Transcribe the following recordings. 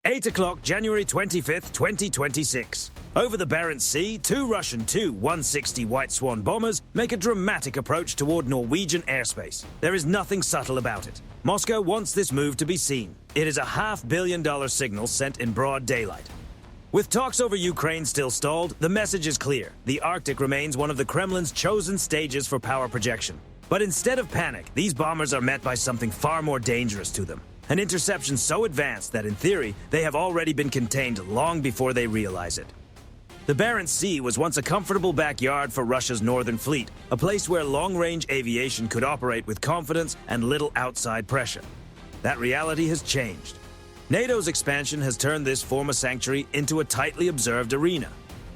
8 o'clock, January 25th, 2026. Over the Barents Sea, two Russian Tu-160 White Swan bombers make a dramatic approach toward Norwegian airspace. There is nothing subtle about it. Moscow wants this move to be seen. It is a $500 million signal sent in broad daylight. With talks over Ukraine still stalled, the message is clear. The Arctic remains one of the Kremlin's chosen stages for power projection. But instead of panic, these bombers are met by something far more dangerous to them. An interception so advanced that, in theory, they have already been contained long before they realize it. The Barents Sea was once a comfortable backyard for Russia's northern fleet, a place where long-range aviation could operate with confidence and little outside pressure. That reality has changed. NATO's expansion has turned this former sanctuary into a tightly observed arena.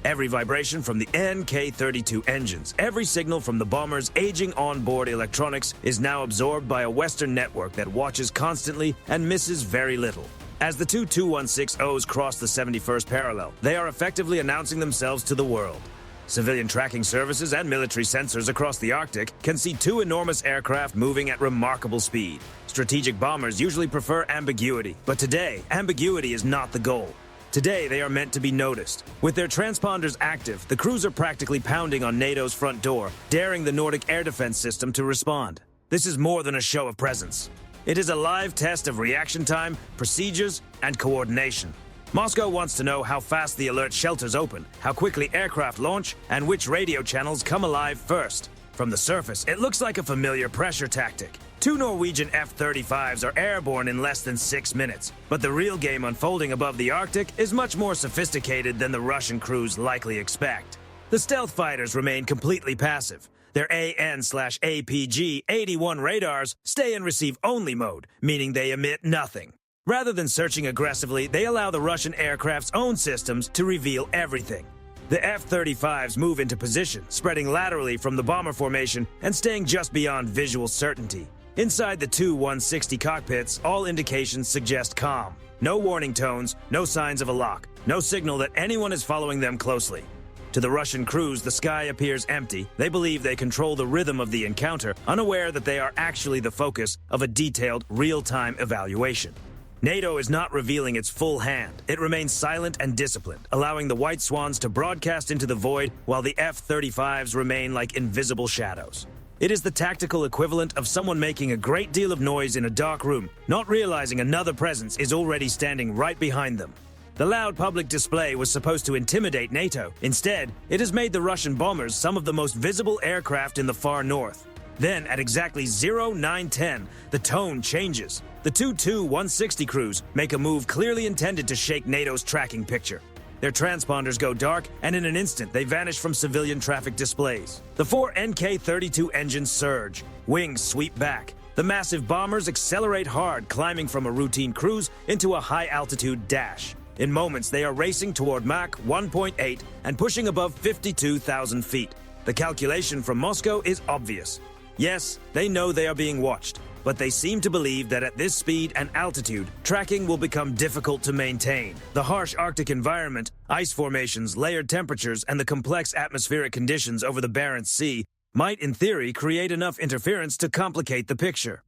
Every vibration from the NK-32 engines, every signal from the bomber's aging onboard electronics is now absorbed by a Western network that watches constantly and misses very little. As the two Tu-160s cross the 71st parallel, they are effectively announcing themselves to the world. Civilian tracking services and military sensors across the Arctic can see two enormous aircraft moving at remarkable speed. Strategic bombers usually prefer ambiguity, but today, ambiguity is not the goal. Today, they are meant to be noticed. With their transponders active, the crews are practically pounding on NATO's front door, daring the Nordic air defense system to respond. This is more than a show of presence. It is a live test of reaction time, procedures, and coordination. Moscow wants to know how fast the alert shelters open, how quickly aircraft launch, and which radio channels come alive first. From the surface, it looks like a familiar pressure tactic. Two Norwegian F-35s are airborne in less than 6 minutes, but the real game unfolding above the Arctic is much more sophisticated than the Russian crews likely expect. The stealth fighters remain completely passive. Their AN/APG-81 radars stay in receive-only mode, meaning they emit nothing. Rather than searching aggressively, they allow the Russian aircraft's own systems to reveal everything. The F-35s move into position, spreading laterally from the bomber formation and staying just beyond visual certainty. Inside the Tu-160 cockpits, all indications suggest calm. No warning tones, no signs of a lock, no signal that anyone is following them closely. To the Russian crews, the sky appears empty. They believe they control the rhythm of the encounter, unaware that they are actually the focus of a detailed, real-time evaluation. NATO is not revealing its full hand. It remains silent and disciplined, allowing the White Swans to broadcast into the void while the F-35s remain like invisible shadows. It is the tactical equivalent of someone making a great deal of noise in a dark room, not realizing another presence is already standing right behind them. The loud public display was supposed to intimidate NATO. Instead, it has made the Russian bombers some of the most visible aircraft in the far north. Then, at exactly 0910, the tone changes. The two Tu-160 crews make a move clearly intended to shake NATO's tracking picture. Their transponders go dark, and in an instant, they vanish from civilian traffic displays. The four NK-32 engines surge. Wings sweep back. The massive bombers accelerate hard, climbing from a routine cruise into a high-altitude dash. In moments, they are racing toward Mach 1.8 and pushing above 52,000 feet. The calculation from Moscow is obvious. Yes, they know they are being watched, but they seem to believe that at this speed and altitude, tracking will become difficult to maintain. The harsh Arctic environment, ice formations, layered temperatures, and the complex atmospheric conditions over the Barents Sea might, in theory, create enough interference to complicate the picture.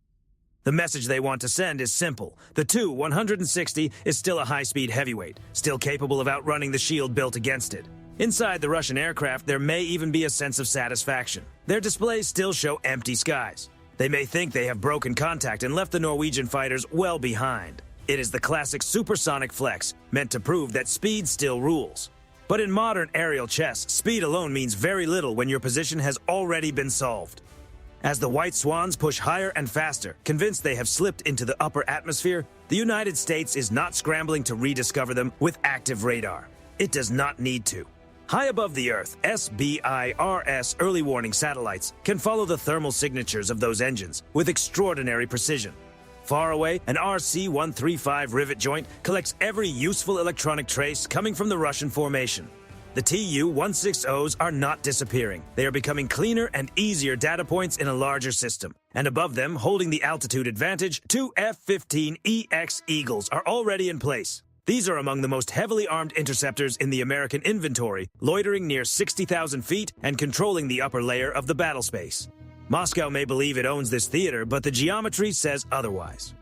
The message they want to send is simple. The Tu-160 is still a high-speed heavyweight, still capable of outrunning the shield built against it. Inside the Russian aircraft, there may even be a sense of satisfaction. Their displays still show empty skies. They may think they have broken contact and left the Norwegian fighters well behind. It is the classic supersonic flex, meant to prove that speed still rules. But in modern aerial chess, speed alone means very little when your position has already been solved. As the White Swans push higher and faster, convinced they have slipped into the upper atmosphere, the United States is not scrambling to rediscover them with active radar. It does not need to. High above the Earth, SBIRS early warning satellites can follow the thermal signatures of those engines with extraordinary precision. Far away, an RC-135 rivet joint collects every useful electronic trace coming from the Russian formation. The Tu-160s are not disappearing. They are becoming cleaner and easier data points in a larger system. And above them, holding the altitude advantage, two F-15EX Eagles are already in place. These are among the most heavily armed interceptors in the American inventory, loitering near 60,000 feet and controlling the upper layer of the battlespace. Moscow may believe it owns this theater, but the geometry says otherwise.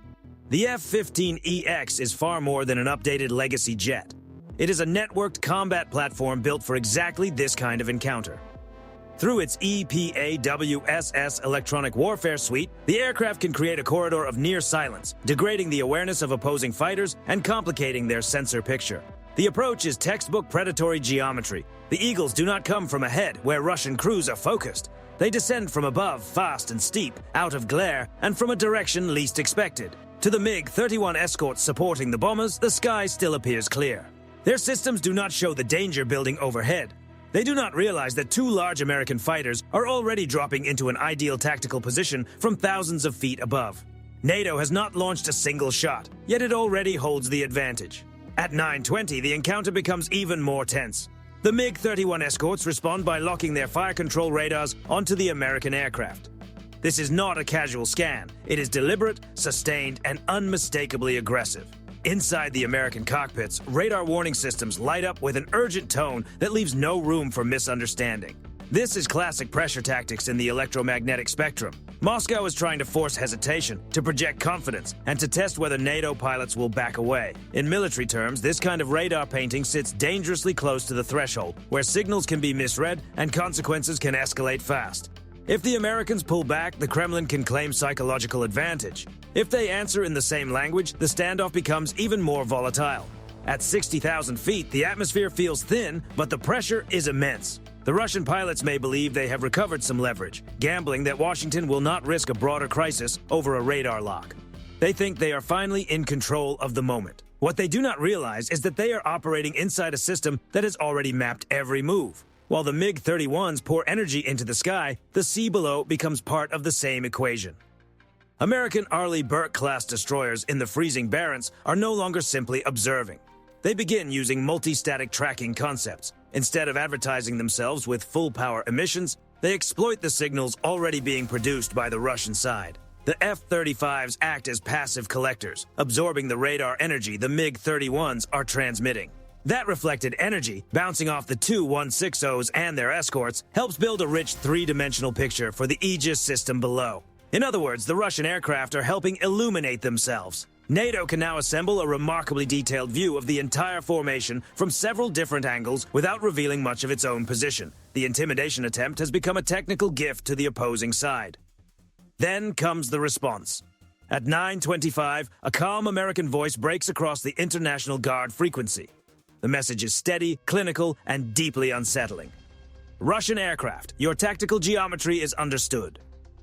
The F-15EX is far more than an updated legacy jet. It is a networked combat platform built for exactly this kind of encounter. Through its EPAWSS electronic warfare suite, the aircraft can create a corridor of near silence, degrading the awareness of opposing fighters and complicating their sensor picture. The approach is textbook predatory geometry. The Eagles do not come from ahead, where Russian crews are focused. They descend from above, fast and steep, out of glare, and from a direction least expected. To the MiG-31 escorts supporting the bombers, the sky still appears clear. Their systems do not show the danger building overhead. They do not realize that two large American fighters are already dropping into an ideal tactical position from thousands of feet above. NATO has not launched a single shot, yet it already holds the advantage. At 9:20, the encounter becomes even more tense. The MiG-31 escorts respond by locking their fire control radars onto the American aircraft. This is not a casual scan. It is deliberate, sustained, and unmistakably aggressive. Inside the American cockpits, radar warning systems light up with an urgent tone that leaves no room for misunderstanding. This is classic pressure tactics in the electromagnetic spectrum. Moscow is trying to force hesitation, to project confidence, and to test whether NATO pilots will back away. In military terms, this kind of radar painting sits dangerously close to the threshold, where signals can be misread and consequences can escalate fast. If the Americans pull back, the Kremlin can claim psychological advantage. If they answer in the same language, the standoff becomes even more volatile. At 60,000 feet, the atmosphere feels thin, but the pressure is immense. The Russian pilots may believe they have recovered some leverage, gambling that Washington will not risk a broader crisis over a radar lock. They think they are finally in control of the moment. What they do not realize is that they are operating inside a system that has already mapped every move. While the MiG-31s pour energy into the sky, the sea below becomes part of the same equation. American Arleigh Burke-class destroyers in the freezing Barents are no longer simply observing. They begin using multi-static tracking concepts. Instead of advertising themselves with full-power emissions, they exploit the signals already being produced by the Russian side. The F-35s act as passive collectors, absorbing the radar energy the MiG-31s are transmitting. That reflected energy, bouncing off the two 160s and their escorts, helps build a rich three-dimensional picture for the Aegis system below. In other words, the Russian aircraft are helping illuminate themselves. NATO can now assemble a remarkably detailed view of the entire formation from several different angles without revealing much of its own position. The intimidation attempt has become a technical gift to the opposing side. Then comes the response. At 9:25, a calm American voice breaks across the International Guard frequency. The message is steady, clinical, and deeply unsettling. Russian aircraft, your tactical geometry is understood.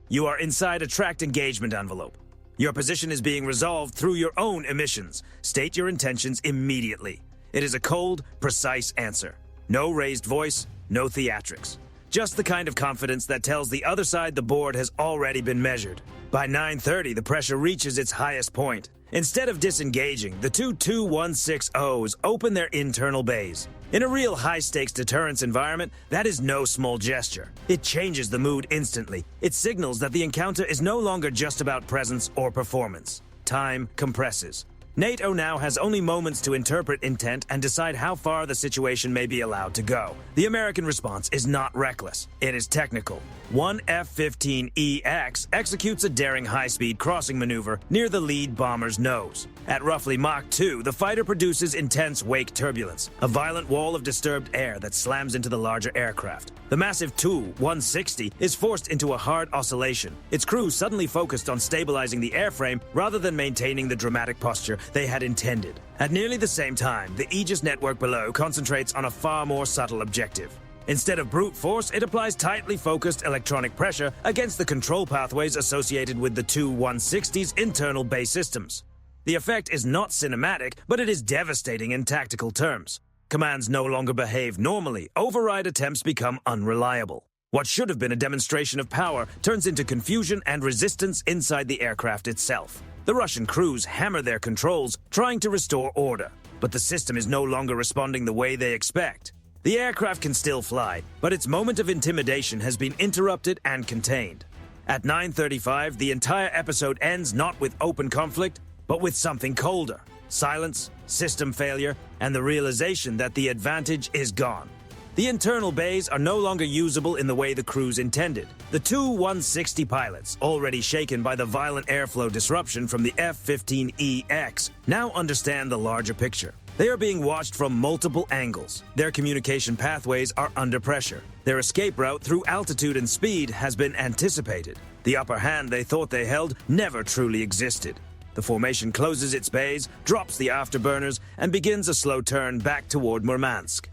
You are inside a tracked engagement envelope. Your position is being resolved through your own emissions. State your intentions immediately. It is a cold, precise answer. No raised voice, no theatrics. Just the kind of confidence that tells the other side the board has already been measured. By 9:30, the pressure reaches its highest point. Instead of disengaging, the two 160s open their internal bays. In a real high-stakes deterrence environment, that is no small gesture. It changes the mood instantly. It signals that the encounter is no longer just about presence or performance. Time compresses. NATO now has only moments to interpret intent and decide how far the situation may be allowed to go. The American response is not reckless. It is technical. One F-15EX executes a daring high-speed crossing maneuver near the lead bomber's nose. At roughly Mach 2, the fighter produces intense wake turbulence, a violent wall of disturbed air that slams into the larger aircraft. The massive Tu-160 is forced into a hard oscillation, its crew suddenly focused on stabilizing the airframe rather than maintaining the dramatic posture they had intended. At nearly the same time, the Aegis network below concentrates on a far more subtle objective. Instead of brute force, it applies tightly focused electronic pressure against the control pathways associated with the Tu-160's internal base systems. The effect is not cinematic, but it is devastating in tactical terms. Commands no longer behave normally. Override attempts become unreliable. What should have been a demonstration of power turns into confusion and resistance inside the aircraft itself. The Russian crews hammer their controls, trying to restore order, but the system is no longer responding the way they expect. The aircraft can still fly, but its moment of intimidation has been interrupted and contained. At 9:35, the entire episode ends not with open conflict, but with something colder. Silence, system failure, and the realization that the advantage is gone. The internal bays are no longer usable in the way the crews intended. The two 160 pilots, already shaken by the violent airflow disruption from the F-15EX, now understand the larger picture. They are being watched from multiple angles. Their communication pathways are under pressure. Their escape route through altitude and speed has been anticipated. The upper hand they thought they held never truly existed. The formation closes its bays, drops the afterburners, and begins a slow turn back toward Murmansk.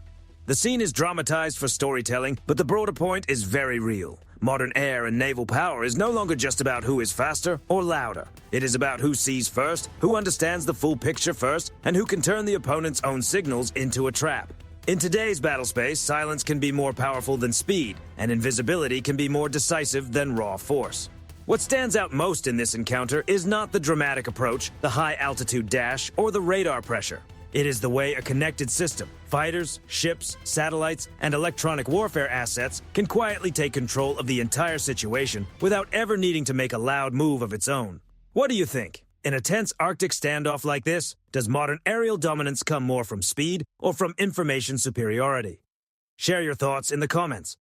The scene is dramatized for storytelling, but the broader point is very real. Modern air and naval power is no longer just about who is faster or louder. It is about who sees first, who understands the full picture first, and who can turn the opponent's own signals into a trap. In today's battle space, silence can be more powerful than speed, and invisibility can be more decisive than raw force. What stands out most in this encounter is not the dramatic approach, the high-altitude dash, or the radar pressure. It is the way a connected system, fighters, ships, satellites, and electronic warfare assets can quietly take control of the entire situation without ever needing to make a loud move of its own. What do you think? In a tense Arctic standoff like this, does modern aerial dominance come more from speed or from information superiority? Share your thoughts in the comments.